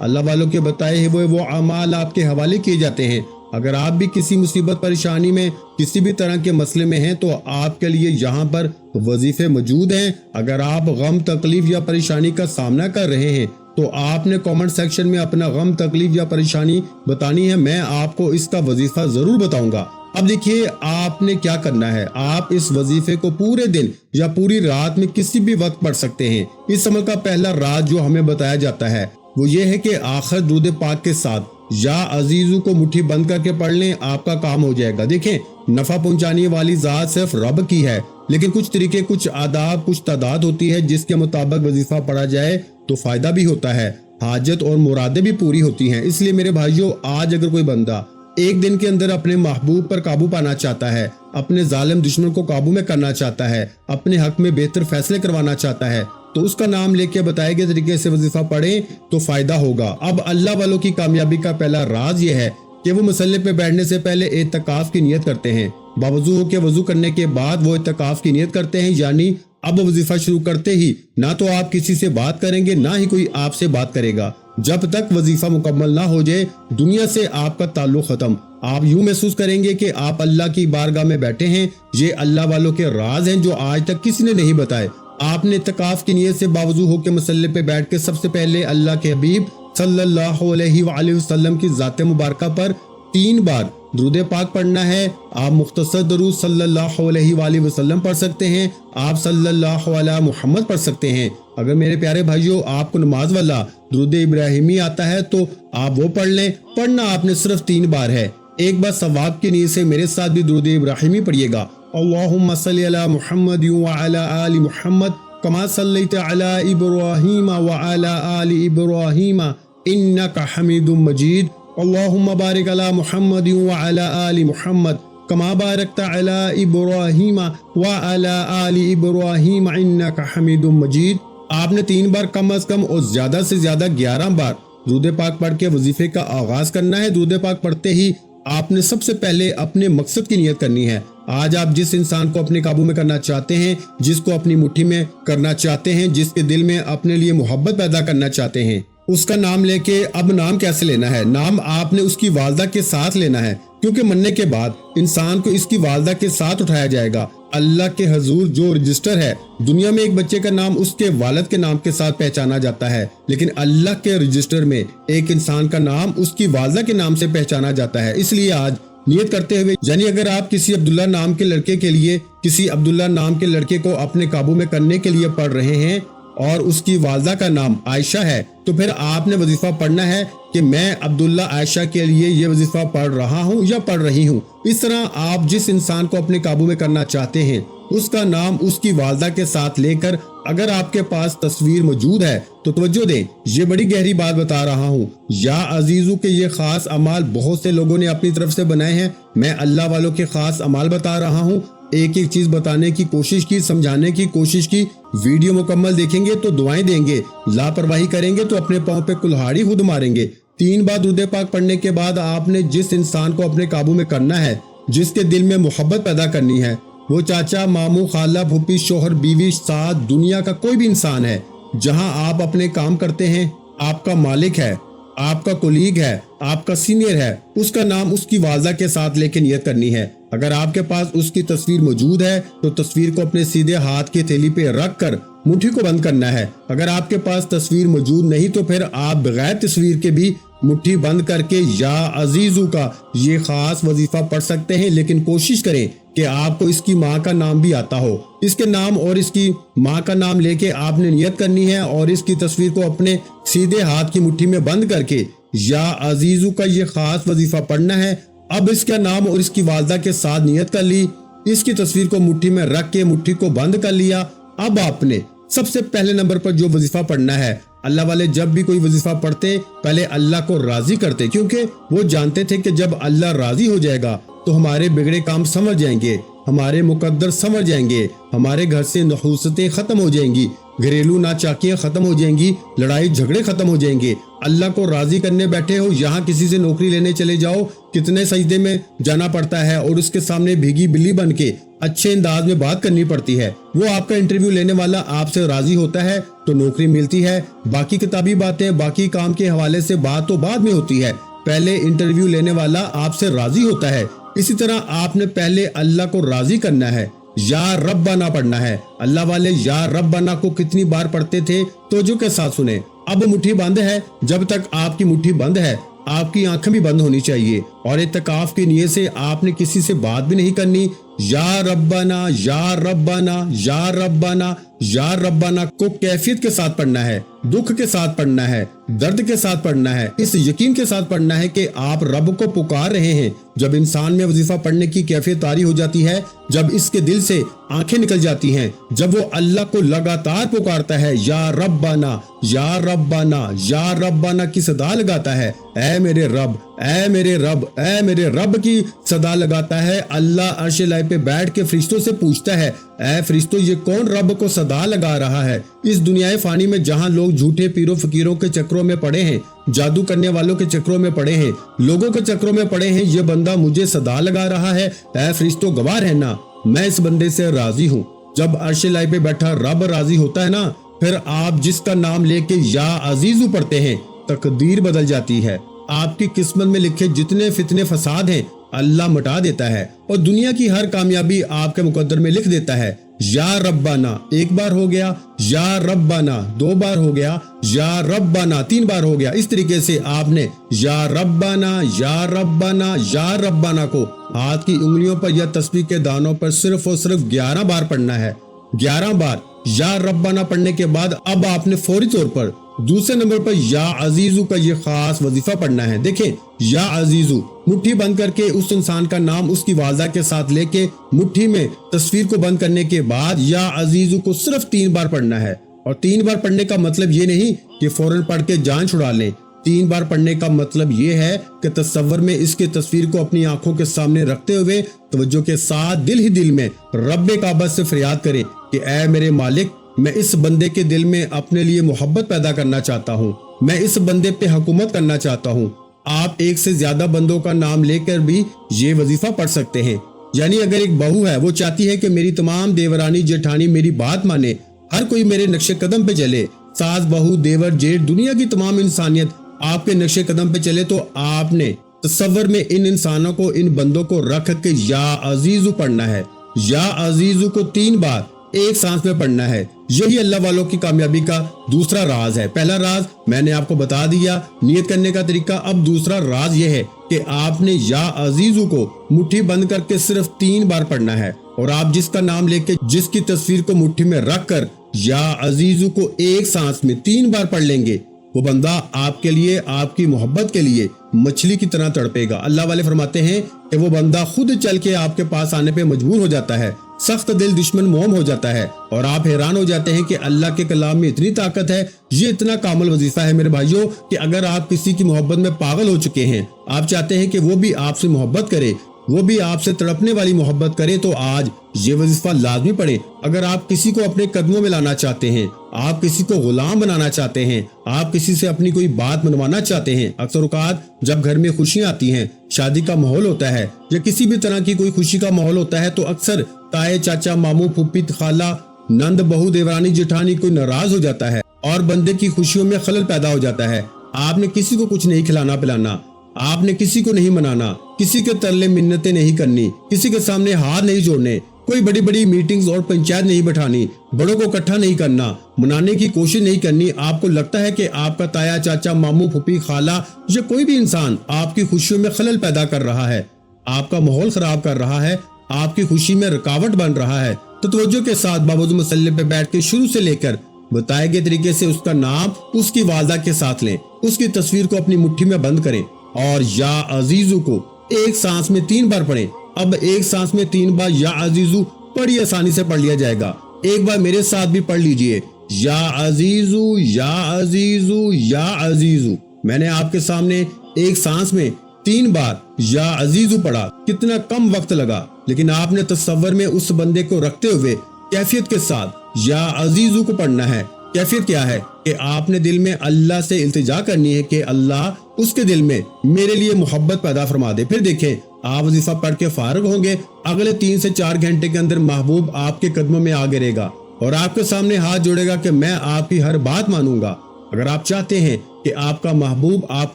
اللہ والوں کے بتائے ہوئے وہ اعمال آپ کے حوالے کیے جاتے ہیں۔ اگر آپ بھی کسی مصیبت پریشانی میں کسی بھی طرح کے مسئلے میں ہیں تو آپ کے لیے یہاں پر وظیفے موجود ہیں۔ اگر آپ غم، تکلیف یا پریشانی کا سامنا کر رہے ہیں تو آپ نے کامنٹ سیکشن میں اپنا غم، تکلیف یا پریشانی بتانی ہے، میں آپ کو اس کا وظیفہ ضرور بتاؤں گا۔ اب دیکھیے آپ نے کیا کرنا ہے، آپ اس وظیفے کو پورے دن یا پوری رات میں کسی بھی وقت پڑھ سکتے ہیں۔ اس عمل کا پہلا راز جو ہمیں بتایا جاتا ہے وہ یہ ہے کہ آخر درود پاک کے ساتھ یا عزیزو کو مٹھی بند کر کے پڑھ لیں، آپ کا کام ہو جائے گا۔ دیکھیں، نفع پہنچانے والی ذات صرف رب کی ہے، لیکن کچھ طریقے، کچھ آداب، کچھ تعداد ہوتی ہے جس کے مطابق وظیفہ پڑھا جائے تو فائدہ بھی ہوتا ہے، حاجت اور مرادیں بھی پوری ہوتی ہیں۔ اس لیے میرے بھائیوں، آج اگر کوئی بندہ ایک دن کے اندر اپنے محبوب پر قابو پانا چاہتا ہے، اپنے ظالم دشمن کو قابو میں کرنا چاہتا ہے، اپنے حق میں بہتر فیصلے کروانا چاہتا ہے، تو اس کا نام لے کے بتائے گئے طریقے سے وظیفہ پڑھیں تو فائدہ ہوگا۔ اب اللہ والوں کی کامیابی کا پہلا راز یہ ہے کہ وہ مصلی پہ بیٹھنے سے پہلے اعتکاف کی نیت کرتے ہیں۔ باوضو ہو کے وضو کرنے کے بعد وہ اعتکاف کی نیت کرتے ہیں، یعنی اب وظیفہ شروع کرتے ہی نہ تو آپ کسی سے بات کریں گے، نہ ہی کوئی آپ سے بات کرے گا۔ جب تک وظیفہ مکمل نہ ہو جائے دنیا سے آپ کا تعلق ختم۔ آپ یوں محسوس کریں گے کہ آپ اللہ کی بارگاہ میں بیٹھے ہیں۔ یہ اللہ والوں کے راز ہیں جو آج تک کسی نے نہیں بتائے۔ آپ نے اعتکاف کی نیت سے باوضو ہو کے مصلی پہ بیٹھ کے سب سے پہلے اللہ کے حبیب صلی اللہ علیہ وآلہ وسلم کی ذات مبارکہ پر 3 بار درود پاک پڑھنا ہے۔ آپ مختصر درود صلی اللہ علیہ وآلہ وسلم پڑھ سکتے ہیں، آپ صلی اللہ علیہ محمد پڑھ سکتے ہیں۔ اگر میرے پیارے بھائیوں آپ کو نماز والا درود ابراہیمی آتا ہے تو آپ وہ پڑھ لیں۔ پڑھنا آپ نے صرف 3 بار ہے۔ ایک بار ثواب کی نیت سے میرے ساتھ بھی درود ابراہیمی پڑھیے گا۔ اللہم صلی علی محمد وعلی آل محمد کما صلیت علی ابراہیم وعلی آل ابراہیم انک حمید مجید۔ اللہم بارک علی محمد وعلی آل محمد کما بارکت علی ابراہیم وعلی آل ابراہیم انک حمید مجید۔ آپ نے 3 بار کم از کم اور زیادہ سے زیادہ 11 بار درود پاک پڑھ کے وظیفے کا آغاز کرنا ہے۔ درود پاک پڑھتے ہی آپ نے سب سے پہلے اپنے مقصد کی نیت کرنی ہے۔ آج آپ جس انسان کو اپنے قابو میں کرنا چاہتے ہیں، جس کو اپنی مٹھی میں کرنا چاہتے ہیں، جس کے دل میں اپنے لیے محبت پیدا کرنا چاہتے ہیں، اس کا نام لے کے اب نام کیسے لینا ہے؟ نام آپ نے اس کی والدہ کے ساتھ لینا ہے، کیونکہ مرنے کے بعد انسان کو اس کی والدہ کے ساتھ اٹھایا جائے گا۔ اللہ کے حضور جو رجسٹر ہے، دنیا میں ایک بچے کا نام اس کے والد کے نام کے ساتھ پہچانا جاتا ہے، لیکن اللہ کے رجسٹر میں ایک انسان کا نام اس کی والدہ کے نام سے پہچانا جاتا ہے۔ اس لیے آج نیت کرتے ہوئے، یعنی اگر آپ کسی عبداللہ نام کے لڑکے کے لیے، کسی عبداللہ نام کے لڑکے کو اپنے قابو میں کرنے کے لیے پڑھ رہے ہیں اور اس کی والدہ کا نام عائشہ ہے، تو پھر آپ نے وظیفہ پڑھنا ہے کہ میں عبداللہ عائشہ کے لیے یہ وظیفہ پڑھ رہا ہوں یا پڑھ رہی ہوں۔ اس طرح آپ جس انسان کو اپنے قابو میں کرنا چاہتے ہیں اس کا نام اس کی والدہ کے ساتھ لے کر، اگر آپ کے پاس تصویر موجود ہے تو توجہ دیں، یہ بڑی گہری بات بتا رہا ہوں۔ یا عزیزو کے یہ خاص اعمال بہت سے لوگوں نے اپنی طرف سے بنائے ہیں، میں اللہ والوں کے خاص اعمال بتا رہا ہوں۔ ایک ایک چیز بتانے کی کوشش کی، سمجھانے کی کوشش کی۔ ویڈیو مکمل دیکھیں گے تو دعائیں دیں گے، لاپرواہی کریں گے تو اپنے پاؤں پہ کلہاڑی خود ماریں گے۔ 3 بار درود پاک پڑھنے کے بعد آپ نے جس انسان کو اپنے قابو میں کرنا ہے، جس کے دل میں محبت پیدا کرنی ہے، وہ چاچا، ماموں، خالہ، پھوپھی، شوہر، بیوی، ساتھ دنیا کا کوئی بھی انسان ہے جہاں آپ اپنے کام کرتے ہیں، آپ کا مالک ہے، آپ کا کولیگ ہے، آپ کا سینئر ہے، اس کا نام اس کی والدہ کے ساتھ لے کے نیت کرنی ہے۔ اگر آپ کے پاس اس کی تصویر موجود ہے تو تصویر کو اپنے سیدھے ہاتھ کی تھیلی پہ رکھ کر مٹھی کو بند کرنا ہے۔ اگر آپ کے پاس تصویر موجود نہیں تو پھر آپ بغیر تصویر کے بھی مٹھی بند کر کے یا عزیزو کا یہ خاص وظیفہ پڑھ سکتے ہیں، لیکن کوشش کریں کہ آپ کو اس کی ماں کا نام بھی آتا ہو۔ اس کے نام اور اس کی ماں کا نام لے کے آپ نے نیت کرنی ہے اور اس کی تصویر کو اپنے سیدھے ہاتھ کی مٹھی میں بند کر کے یا عزیزو کا یہ خاص وظیفہ پڑھنا ہے۔ اب اس کا نام اور اس کی والدہ کے ساتھ نیت کر لی، اس کی تصویر کو مٹھی میں رکھ کے مٹھی کو بند کر لیا۔ اب آپ نے سب سے پہلے نمبر پر جو وظیفہ پڑھنا ہے، اللہ والے جب بھی کوئی وظیفہ پڑھتے پہلے اللہ کو راضی کرتے، کیونکہ وہ جانتے تھے کہ جب اللہ راضی ہو جائے گا تو ہمارے بگڑے کام سمجھ جائیں گے، ہمارے مقدر سمجھ جائیں گے، ہمارے گھر سے نحوستیں ختم ہو جائیں گی، گھریلو ناچاکیاں ختم ہو جائیں گی، لڑائی جھگڑے ختم ہو جائیں گے۔ اللہ کو راضی کرنے بیٹھے ہو، یہاں کسی سے نوکری لینے چلے جاؤ، کتنے سجدے میں جانا پڑتا ہے اور اس کے سامنے بھیگی بلی بن کے اچھے انداز میں بات کرنی پڑتی ہے۔ وہ آپ کا انٹرویو لینے والا آپ سے راضی ہوتا ہے تو نوکری ملتی ہے۔ باقی کتابی باتیں، باقی کام کے حوالے سے بات تو بعد میں ہوتی ہے، پہلے انٹرویو لینے والا آپ سے راضی ہوتا ہے۔ اسی طرح آپ نے پہلے اللہ کو راضی کرنا ہے، یا ربنا پڑھنا ہے۔ اللہ والے یا ربنا کو کتنی بار پڑھتے تھے، توجہ کے ساتھ سنیں۔ اب مٹھی بند ہے، جب تک آپ کی مٹھی بند ہے آپ کی آنکھیں بھی بند ہونی چاہیے، اور اعتکاف کی نیت سے آپ نے کسی سے بات بھی نہیں کرنی۔ یا ربنا یا ربنا یا ربنا یا ربنا کو کیفیت کے ساتھ پڑھنا ہے، دکھ کے ساتھ پڑھنا ہے، درد کے ساتھ پڑھنا ہے، اس یقین کے ساتھ پڑھنا ہے کہ آپ رب کو پکار رہے ہیں۔ جب انسان میں وظیفہ پڑھنے کی کیفیت طاری ہو جاتی ہے، جب اس کے دل سے آنکھیں نکل جاتی ہیں، جب وہ اللہ کو لگاتار پکارتا ہے، یا ربنا یا ربنا یا ربنا کی صدا لگاتا ہے، اے میرے رب اے میرے رب اے میرے رب کی صدا لگاتا ہے، اللہ عرش الہی پہ بیٹھ کے فرشتوں سے پوچھتا ہے، اے فرشتوں یہ کون رب کو صدا لگا رہا ہے؟ اس دنیا فانی میں جہاں لوگ جھوٹے پیروں فقیروں کے چکروں میں پڑے ہیں، جادو کرنے والوں کے چکروں میں پڑے ہیں، لوگوں کے چکروں میں پڑے ہیں، یہ بندہ مجھے صدا لگا رہا ہے، اے فرشتوں گواہ رہنا میں اس بندے سے راضی ہوں۔ جب عرش الہی پہ بیٹھا رب راضی ہوتا ہے نا، پھر آپ جس کا نام لے کے یا عزیزو پڑھتے ہیں، تقدیر بدل جاتی ہے۔ آپ کی قسمت میں لکھے جتنے فتنے فساد ہیں اللہ مٹا دیتا ہے، اور دنیا کی ہر کامیابی آپ کے مقدر میں لکھ دیتا ہے۔ یا ربنا ایک بار ہو گیا، یا ربنا دو بار ہو گیا، یا ربنا تین بار ہو گیا۔ اس طریقے سے آپ نے یا ربنا یا ربنا یا ربنا کو ہاتھ کی انگلیوں پر یا تسبیح کے دانوں پر صرف اور صرف 11 بار پڑھنا ہے۔ 11 بار یا ربنا پڑھنے کے بعد اب آپ نے فوری طور پر دوسرے نمبر پر یا عزیزو کا یہ خاص وظیفہ پڑھنا ہے۔ دیکھیں، یا عزیزو مٹھی بند کر کے اس انسان کا نام اس کی والدہ کے ساتھ لے کے مٹھی میں تصویر کو بند کرنے کے بعد یا عزیزو کو صرف 3 بار پڑھنا ہے۔ اور 3 بار پڑھنے کا مطلب یہ نہیں کہ فوراً پڑھ کے جان چھڑا لیں۔ 3 بار پڑھنے کا مطلب یہ ہے کہ تصور میں اس کی تصویر کو اپنی آنکھوں کے سامنے رکھتے ہوئے توجہ کے ساتھ دل ہی دل میں رب کعبہ سے فریاد کریں کہ اے میرے مالک، میں اس بندے کے دل میں اپنے لیے محبت پیدا کرنا چاہتا ہوں، میں اس بندے پہ حکومت کرنا چاہتا ہوں۔ آپ ایک سے زیادہ بندوں کا نام لے کر بھی یہ وظیفہ پڑھ سکتے ہیں۔ یعنی اگر ایک بہو ہے، وہ چاہتی ہے کہ میری تمام دیورانی جیٹھانی میری بات مانے، ہر کوئی میرے نقش قدم پہ چلے، ساس بہو دیور جیٹ دنیا کی تمام انسانیت آپ کے نقش قدم پہ چلے، تو آپ نے تصور میں ان انسانوں کو، ان بندوں کو رکھ کے یا عزیزو پڑھنا ہے۔ یا عزیزو کو 3 بار ایک سانس میں پڑھنا ہے۔ یہی اللہ والوں کی کامیابی کا دوسرا راز ہے۔ پہلا راز میں نے آپ کو بتا دیا، نیت کرنے کا طریقہ۔ اب دوسرا راز یہ ہے کہ آپ نے یا عزیزو کو مٹھی بند کر کے صرف 3 بار پڑھنا ہے، اور آپ جس کا نام لے کے جس کی تصویر کو مٹھی میں رکھ کر یا عزیزو کو ایک سانس میں 3 بار پڑھ لیں گے، وہ بندہ آپ کے لیے، آپ کی محبت کے لیے مچھلی کی طرح تڑپے گا۔ اللہ والے فرماتے ہیں کہ وہ بندہ خود چل کے آپ کے پاس آنے پہ مجبور ہو جاتا ہے، سخت دل دشمن موم ہو جاتا ہے، اور آپ حیران ہو جاتے ہیں کہ اللہ کے کلام میں اتنی طاقت ہے۔ یہ اتنا کامل وظیفہ ہے میرے بھائیوں کہ اگر آپ کسی کی محبت میں پاگل ہو چکے ہیں، آپ چاہتے ہیں کہ وہ بھی آپ سے محبت کرے، وہ بھی آپ سے تڑپنے والی محبت کرے، تو آج یہ وظیفہ لازمی پڑھیں۔ اگر آپ کسی کو اپنے قدموں میں لانا چاہتے ہیں، آپ کسی کو غلام بنانا چاہتے ہیں، آپ کسی سے اپنی کوئی بات منوانا چاہتے ہیں، اکثر اوقات جب گھر میں خوشیاں آتی ہیں، شادی کا ماحول ہوتا ہے یا کسی بھی طرح کی کوئی خوشی کا ماحول ہوتا ہے، تو اکثر تائے چاچا ماموں پھوپھی خالہ نند بہو دیورانی جٹھانی کوئی ناراض ہو جاتا ہے اور بندے کی خوشیوں میں خلل پیدا ہو جاتا ہے۔ آپ نے کسی کو کچھ نہیں کھلانا پلانا، آپ نے کسی کو نہیں منانا، کسی کے ترلے منتیں نہیں کرنی، کسی کے سامنے ہاتھ نہیں جوڑنے، کوئی بڑی بڑی میٹنگز اور پنچایت نہیں بٹھانی، بڑوں کو اکٹھا نہیں کرنا، منانے کی کوشش نہیں کرنی۔ آپ کو لگتا ہے کہ آپ کا تایا چاچا ماموں پھوپھی خالہ یا کوئی بھی انسان آپ کی خوشیوں میں خلل پیدا کر رہا ہے، آپ کا ماحول خراب کر رہا ہے، آپ کی خوشی میں رکاوٹ بن رہا ہے، تو توجہ کے ساتھ بابود مسلح پہ بیٹھ کے شروع سے لے کر بتائے گئے طریقے سے اس کا نام اس کی والدہ کے ساتھ لیں، اس کی تصویر کو اپنی مٹھی میں بند کریں، اور یا عزیزو کو ایک سانس میں 3 بار پڑھیں۔ اب ایک سانس میں 3 بار یا عزیزو بڑی آسانی سے پڑھ لیا جائے گا۔ ایک بار میرے ساتھ بھی پڑھ لیجئے، یا عزیزو یا عزیزو یا عزیزو۔ میں نے آپ کے سامنے ایک سانس میں 3 بار یا عزیزو پڑھا، کتنا کم وقت لگا، لیکن آپ نے تصور میں اس بندے کو رکھتے ہوئے کیفیت کے ساتھ یا عزیزو کو پڑھنا ہے۔ کیفیت کیا ہے کہ کہ آپ نے دل میں اللہ سے التجا کرنی ہے کہ اللہ اس کے دل میں میرے لیے محبت پیدا فرما دے۔ پھر دیکھیں آپ وظیفہ پڑھ کے فارغ ہوں گے، اگلے 3 سے 4 گھنٹے کے اندر محبوب آپ کے قدموں میں آ گرے گا اور آپ کے سامنے ہاتھ جوڑے گا کہ میں آپ کی ہر بات مانوں گا۔ اگر آپ چاہتے ہیں کہ آپ کا محبوب آپ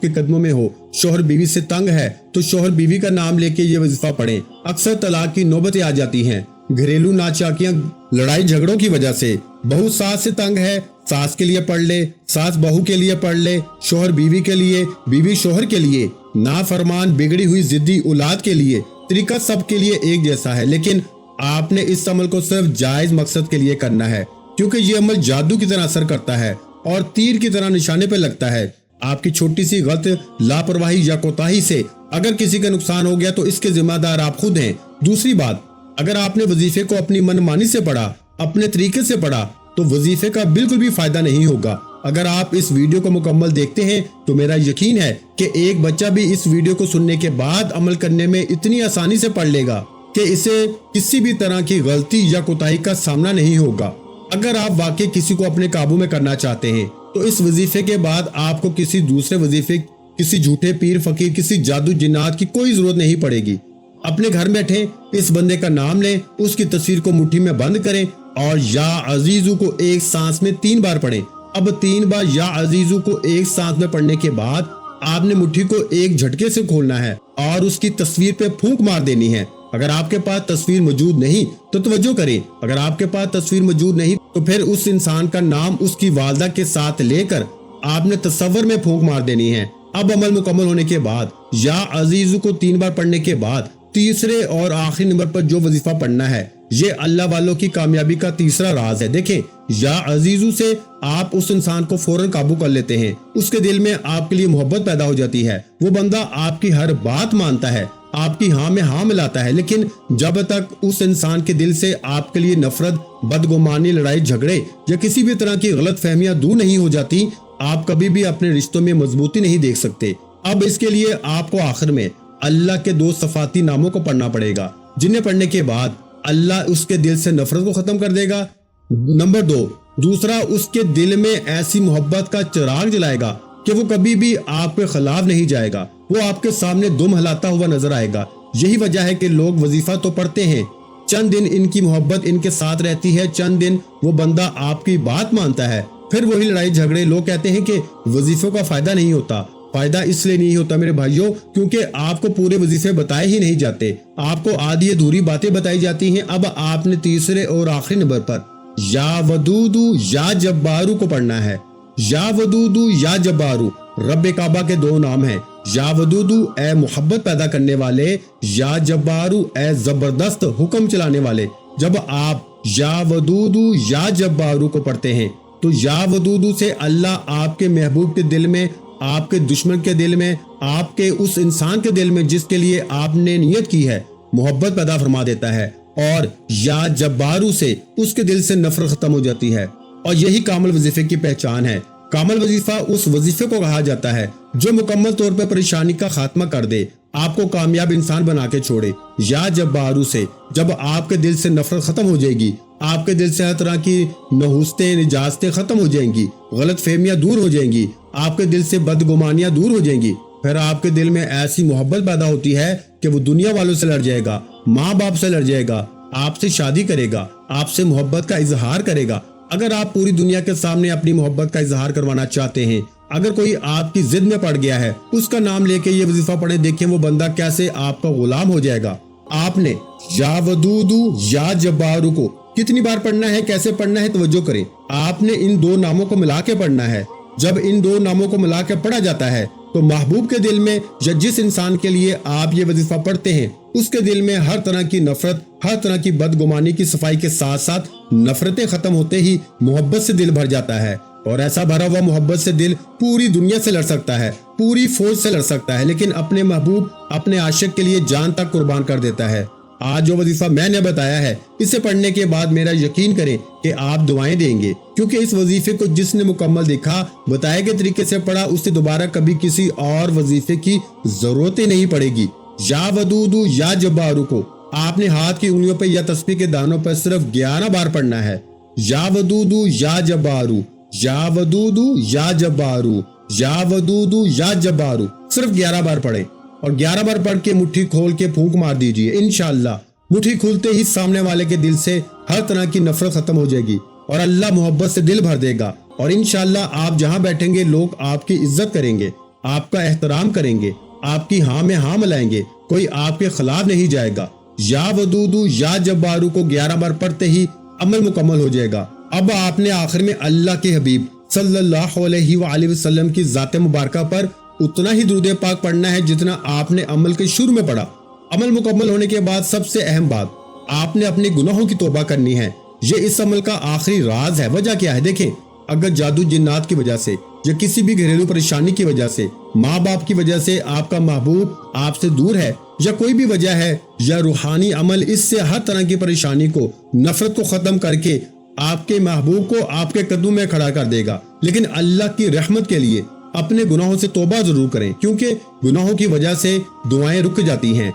کے قدموں میں ہو، شوہر بیوی سے تنگ ہے تو شوہر بیوی کا نام لے کے یہ وظیفہ پڑھیں۔ اکثر طلاق کی نوبتیں آ جاتی ہیں گھریلو ناچاکیاں، لڑائی جھگڑوں کی وجہ سے۔ بہو ساس سے تنگ ہے، ساس کے لیے پڑھ لے، ساس بہو کے لیے پڑھ لے، شوہر بیوی کے لیے، بیوی شوہر کے لیے، نافرمان بگڑی ہوئی ضدی اولاد کے لیے۔ طریقہ سب کے لیے ایک جیسا ہے، لیکن آپ نے اس عمل کو صرف جائز مقصد کے لیے کرنا ہے، کیونکہ یہ عمل جادو کی طرح اثر کرتا ہے اور تیر کی طرح نشانے پہ لگتا ہے۔ آپ کی چھوٹی سی غلط لاپرواہی یا کوتاہی سے اگر کسی کا نقصان ہو گیا تو اس کے ذمہ دار آپ خود ہیں۔ دوسری بات، اگر آپ نے وظیفے کو اپنی من مانی سے پڑھا، اپنے طریقے سے پڑھا، تو وظیفے کا بالکل بھی فائدہ نہیں ہوگا۔ اگر آپ اس ویڈیو کو مکمل دیکھتے ہیں تو میرا یقین ہے کہ ایک بچہ بھی اس ویڈیو کو سننے کے بعد عمل کرنے میں اتنی آسانی سے پڑھ لے گا کہ اسے کسی بھی طرح کی غلطی یا کوتاہی کا سامنا نہیں ہوگا۔ اگر آپ واقعی کسی کو اپنے قابو میں کرنا چاہتے ہیں تو اس وظیفے کے بعد آپ کو کسی دوسرے وظیفے، کسی جھوٹے پیر فقیر، کسی جادو جنات کی کوئی ضرورت نہیں پڑے گی۔ اپنے گھر بیٹھے اس بندے کا نام لیں، اس کی تصویر کو مٹھی میں بند کریں اور یا عزیزو کو ایک سانس میں 3 بار پڑھیں۔ اب 3 بار یا عزیزو کو ایک سانس میں پڑھنے کے بعد آپ نے مٹھی کو ایک جھٹکے سے کھولنا ہے اور اس کی تصویر پہ پھونک مار دینی ہے۔ اگر آپ کے پاس تصویر موجود نہیں تو توجہ کریں، اگر آپ کے پاس تصویر موجود نہیں تو پھر اس انسان کا نام اس کی والدہ کے ساتھ لے کر آپ نے تصور میں پھونک مار دینی ہے۔ اب عمل مکمل ہونے کے بعد یا عزیزو کو 3 بار پڑھنے کے بعد تیسرے اور آخری نمبر پر جو وظیفہ پڑھنا ہے، یہ اللہ والوں کی کامیابی کا تیسرا راز ہے۔ دیکھیں، یا عزیزو سے آپ اس انسان کو فوراً قابو کر لیتے ہیں، اس کے دل میں آپ کے لیے محبت پیدا ہو جاتی ہے، وہ بندہ آپ کی ہر بات مانتا ہے، آپ کی ہاں میں ہاں ملاتا ہے۔ لیکن جب تک اس انسان کے دل سے آپ کے لیے نفرت، بدگمانی، لڑائی جھگڑے یا کسی بھی طرح کی غلط فہمیاں دور نہیں ہو جاتی، آپ کبھی بھی اپنے رشتوں میں مضبوطی نہیں دیکھ سکتے۔ اب اس کے لیے آپ کو آخر میں اللہ کے 2 صفاتی ناموں کو پڑھنا پڑے گا، جنہیں پڑھنے کے بعد اللہ اس کے دل سے نفرت کو ختم کر دے گا۔ نمبر 2، دوسرا، اس کے دل میں ایسی محبت کا چراغ جلائے گا کہ وہ کبھی بھی آپ کے خلاف نہیں جائے گا، وہ آپ کے سامنے دم ہلاتا ہوا نظر آئے گا۔ یہی وجہ ہے کہ لوگ وظیفہ تو پڑھتے ہیں، چند دن ان کی محبت ان کے ساتھ رہتی ہے، چند دن وہ بندہ آپ کی بات مانتا ہے، پھر وہی لڑائی جھگڑے۔ لوگ کہتے ہیں کہ وظیفوں کا فائدہ نہیں ہوتا۔ فائدہ اس لیے نہیں ہوتا میرے بھائیوں کیونکہ آپ کو پورے وظیفے بتائے ہی نہیں جاتے، آپ کو آدھی ادھوری باتیں بتائی جاتی ہیں۔ اب آپ نے تیسرے اور آخری نمبر پر یا ودودو یا جبارو کو پڑھنا ہے۔ یا ودودو یا جبارو رب کعبہ کے 2 نام ہیں۔ یا ودودو اے محبت پیدا کرنے والے، یا جبارو اے زبردست حکم چلانے والے۔ جب آپ یا ودودو یا جبارو کو پڑھتے ہیں تو یا ودودو سے اللہ آپ کے محبوب کے دل میں، آپ کے دشمن کے دل میں، آپ کے اس انسان کے دل میں جس کے لیے آپ نے نیت کی ہے، محبت پیدا فرما دیتا ہے، اور یا جبارو سے اس کے دل سے نفرت ختم ہو جاتی ہے۔ اور یہی کامل وظیفے کی پہچان ہے۔ کامل وظیفہ اس وظیفے کو کہا جاتا ہے جو مکمل طور پر پریشانی کا خاتمہ کر دے، آپ کو کامیاب انسان بنا کے چھوڑے۔ یا جبارو سے جب آپ کے دل سے نفرت ختم ہو جائے گی، آپ کے دل سے ہر طرح کی نحوستیں، نجاستیں ختم ہو جائیں گی، غلط فہمیاں دور ہو جائیں گی، آپ کے دل سے بدگمانیاں دور ہو جائیں گی، پھر آپ کے دل میں ایسی محبت پیدا ہوتی ہے کہ وہ دنیا والوں سے لڑ جائے گا، ماں باپ سے لڑ جائے گا، آپ سے شادی کرے گا، آپ سے محبت کا اظہار کرے گا۔ اگر آپ پوری دنیا کے سامنے اپنی محبت کا اظہار کروانا چاہتے ہیں، اگر کوئی آپ کی ضد میں پڑ گیا ہے، اس کا نام لے کے یہ وظیفہ پڑھیں، دیکھیں وہ بندہ کیسے آپ کا غلام ہو جائے گا۔ آپ نے یا ودودو یا جبارو کو کتنی بار پڑھنا ہے، کیسے پڑھنا ہے، توجہ کریں۔ آپ نے ان 2 ناموں کو ملا کے پڑھنا ہے۔ جب ان 2 ناموں کو ملا کے پڑھا جاتا ہے تو محبوب کے دل میں یا جس انسان کے لیے آپ یہ وظیفہ پڑھتے ہیں، اس کے دل میں ہر طرح کی نفرت، ہر طرح کی بدگمانی کی صفائی کے ساتھ ساتھ نفرتیں ختم ہوتے ہی محبت سے دل بھر جاتا ہے، اور ایسا بھرا ہوا محبت سے دل پوری دنیا سے لڑ سکتا ہے، پوری فوج سے لڑ سکتا ہے، لیکن اپنے محبوب، اپنے عاشق کے لیے جان تک قربان کر دیتا ہے۔ آج جو وظیفہ میں نے بتایا ہے، اسے پڑھنے کے بعد میرا یقین کریں کہ آپ دعائیں دیں گے، کیونکہ اس وظیفے کو جس نے مکمل دیکھا، بتائے گئے طریقے سے پڑھا، اس سے دوبارہ کبھی کسی اور وظیفے کی ضرورت ہی نہیں پڑے گی۔ یا ودودو یا جبارو کو آپ نے ہاتھ کی انگلیوں پہ یا تسبیح کے دانوں پر صرف 11 بار پڑھنا ہے۔ یا ودودو یا جبارو یا ودودو یا جبارو، یا ودودو یا جبارو، صرف 11 بار پڑھیں اور 11 بار پڑھ کے مٹھی کھول کے پھونک مار دیجئے۔ انشاءاللہ مٹھی کھولتے ہی سامنے والے کے دل سے ہر طرح کی نفرت ختم ہو جائے گی اور اللہ محبت سے دل بھر دے گا، اور انشاءاللہ آپ جہاں بیٹھیں گے لوگ آپ کی عزت کریں گے، آپ کا احترام کریں گے، آپ کی ہاں میں ہاں ملائیں گے، کوئی آپ کے خلاف نہیں جائے گا۔ یا ودودو یا جبارو کو 11 بار پڑھتے ہی عمل مکمل ہو جائے گا۔ اب آپ نے آخر میں اللہ کے حبیب صلی اللہ علیہ وآلہ وسلم کی ذات مبارکہ پر اتنا ہی درود پاک پڑھنا ہے جتنا آپ نے عمل کے شروع میں پڑھا۔ عمل مکمل ہونے کے بعد سب سے اہم بات، آپ نے اپنے گناہوں کی توبہ کرنی ہے۔ یہ اس عمل کا آخری راز ہے۔ وجہ کیا ہے؟ دیکھیں، اگر جادو جنات کی وجہ سے یا کسی بھی گھریلو پریشانی کی وجہ سے، ماں باپ کی وجہ سے آپ کا محبوب آپ سے دور ہے، یا کوئی بھی وجہ ہے، یا روحانی عمل اس سے ہر طرح کی پریشانی کو، نفرت کو ختم کر کے آپ کے محبوب کو آپ کے قدموں میں کھڑا کر دے گا۔ لیکن اللہ کی رحمت کے لیے اپنے گناہوں سے توبہ ضرور کریں، کیونکہ گناہوں کی وجہ سے دعائیں رک جاتی ہیں۔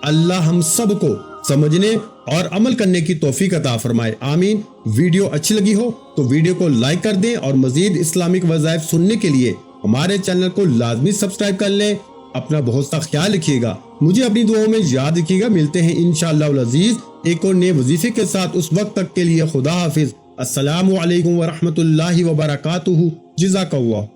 اللہ ہم سب کو سمجھنے اور عمل کرنے کی توفیق عطا فرمائے، آمین۔ ویڈیو اچھی لگی ہو تو ویڈیو کو لائک کر دیں، اور مزید اسلامک وظائف سننے کے لیے ہمارے چینل کو لازمی سبسکرائب کر لیں۔ اپنا بہت سا خیال رکھیے گا، مجھے اپنی دعاؤں میں یاد رکھیے گا۔ ملتے ہیں انشاءاللہ العزیز ایک اور نئے وظیفے کے ساتھ، اس وقت تک کے لیے خدا حافظ۔ السلام علیکم ورحمۃ اللہ وبرکاتہ۔ جزاک اللہ۔